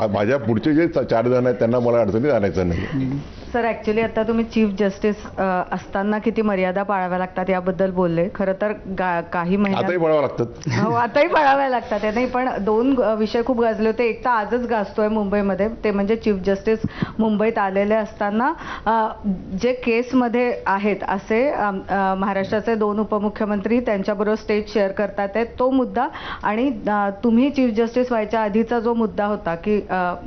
माझ्या पुढचे जे 4 जण आहेत त्यांना मला अडचणीत आणायचं नाही. सर, ॲक्च्युली आता तुम्ही चीफ जस्टिस असताना किती मर्यादा पाळाव्या लागतात याबद्दल बोलले. खरं तर काही महिन्यात आताही पाळाव्या लागतात. हो, आताही पाळाव्या लागतात. नाही, पण 2 विषय खूप गाजले होते. एक तर आजच गाजतोय मुंबईमध्ये, ते म्हणजे चीफ जस्टिस मुंबईत आलेले असताना जे केसमध्ये आहेत असे महाराष्ट्राचे 2 उपमुख्यमंत्री त्यांच्याबरोबर स्टेज शेअर करतात आहेत, तो मुद्दा. आणि तुम्ही चीफ जस्टिस व्हायच्या आधीचा जो मुद्दा होता की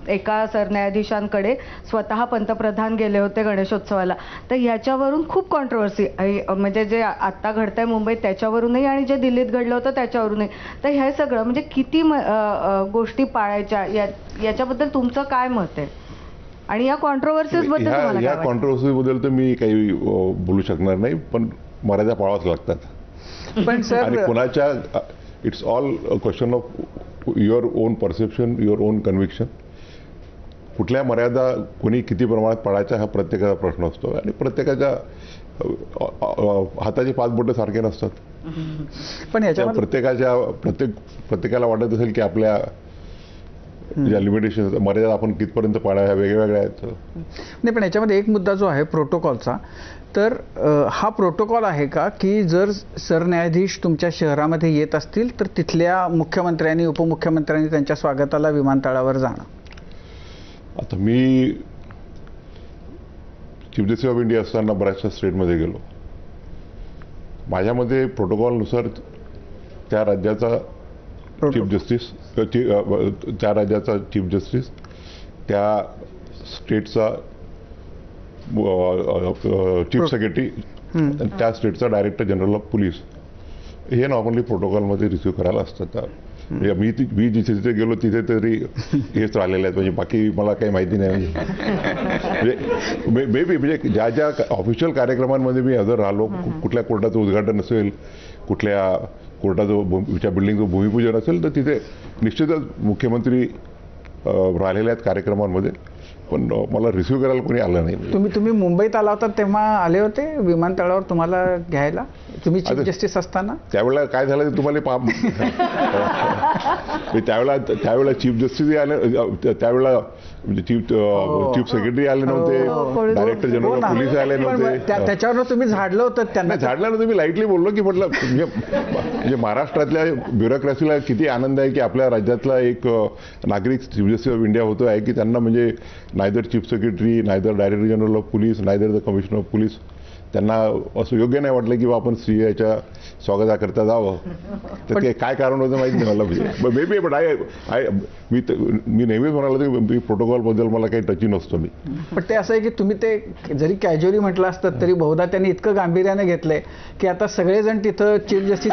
एका सरन्यायाधीशांकडे स्वतः पंतप्रधान गेले होते गणेशोत्सवाला, तर ह्याच्यावरून खूप कॉन्ट्रोवर्सी, म्हणजे जे आत्ता घडतंय मुंबईत त्याच्यावरूनही आणि जे दिल्लीत घडलं होतं त्याच्यावरूनही. तर हे सगळं म्हणजे किती गोष्टी पाळायच्या, याच्याबद्दल तुमचं काय मत आहे? आणि या कॉन्ट्रोवर्सीज बद्दल तुम्हाला काय वाटतं? या कॉन्ट्रोवर्सीबद्दल तर मी काही बोलू शकणार नाही, पण मर्यादा पाळाव्याच लागतात. पण सर, आणि कोणाच्या, it's all question of your on perception, your on conviction. कुठल्या मर्यादा कोणी किती प्रमाणात पाळायच्या हा प्रत्येकाचा प्रश्न असतो. आणि प्रत्येकाच्या हाताचे 5 बोटं सारखे नसतात. पण प्रत्येकाला वाटत असेल की आपल्या ज्या लिमिटेशन, मर्यादा आपण कितपर्यंत पाळाव्या, वेगवेगळ्या आहेत. नाही, पण याच्यामध्ये एक मुद्दा जो आहे प्रोटोकॉलचा, तर हा प्रोटोकॉल आहे का की जर सरन्यायाधीश तुमच्या शहरामध्ये येत असतील तर तिथल्या मुख्यमंत्र्यांनी, उपमुख्यमंत्र्यांनी त्यांच्या स्वागताला विमानतळावर जाणं? आता मी चीफ जस्टिस ऑफ इंडिया असताना बऱ्याचशा स्टेटमध्ये गेलो. माझ्यामध्ये प्रोटोकॉलनुसार त्या राज्याचा चीफ जस्टिस, त्या राज्याचा चीफ जस्टिस, त्या स्टेटचा चीफ सेक्रेटरी, त्या स्टेटचा डायरेक्टर जनरल ऑफ पोलीस, हे नॉर्मली प्रोटोकॉलमध्ये रिसिव्ह करायला असतात. मी जिथे जिथे गेलो तिथे तरी हेच राहिलेले आहेत. म्हणजे बाकी मला काही माहिती नाही. म्हणजे मे बी म्हणजे ज्या ज्या ऑफिशियल कार्यक्रमांमध्ये मी हजर राहिलो, कुठल्या कोर्टाचं उद्घाटन असेल, कुठल्या कोर्टाचं बिल्डिंगचं भूमिपूजन असेल, तर तिथे निश्चितच मुख्यमंत्री राहिलेले आहेत कार्यक्रमांमध्ये. पण मला रिसिव्ह करायला कोणी आलं नाही. तुम्ही मुंबईत आला होता तेव्हा आले होते विमानतळावर तुम्हाला घ्यायला, तुम्ही चीफ जस्टिस असताना? त्यावेळेला काय झालं ते तुम्हाला त्यावेळेला चीफ जस्टिस आले, त्यावेळेला म्हणजे चीफ सेक्रेटरी आले नव्हते, डायरेक्टर जनरल ऑफ पोलीस आले नव्हते. त्याच्यावर तुम्ही झाडलं होतं त्यांना? झाडलं नव्हतं, मी लाईटली बोललो की म्हटलं म्हणजे महाराष्ट्रातल्या ब्युरोक्रॅसीला किती आनंद आहे की आपल्या राज्यातला एक नागरिक चीफ जस्टिस ऑफ इंडिया होतो आहे, की त्यांना म्हणजे neither chief secretary, neither director general of police, neither the commissioner of police, त्यांना असं योग्य नाही वाटलं की आपण सीआयच्या स्वागताकरता जावं. तर ते काय कारण होतं माहिती नाही मला. म्हणजे मे बी, बट मी नेहमीच म्हणालो की प्रोटोकॉलबद्दल मला काही टची नसतो मी. पण ते असं आहे की तुम्ही ते जरी कॅज्युअली म्हटलं असतं तरी बहुधा त्यांनी इतकं गांभीर्याने घेतलंय की आता सगळेजण तिथं चीफ जस्टिस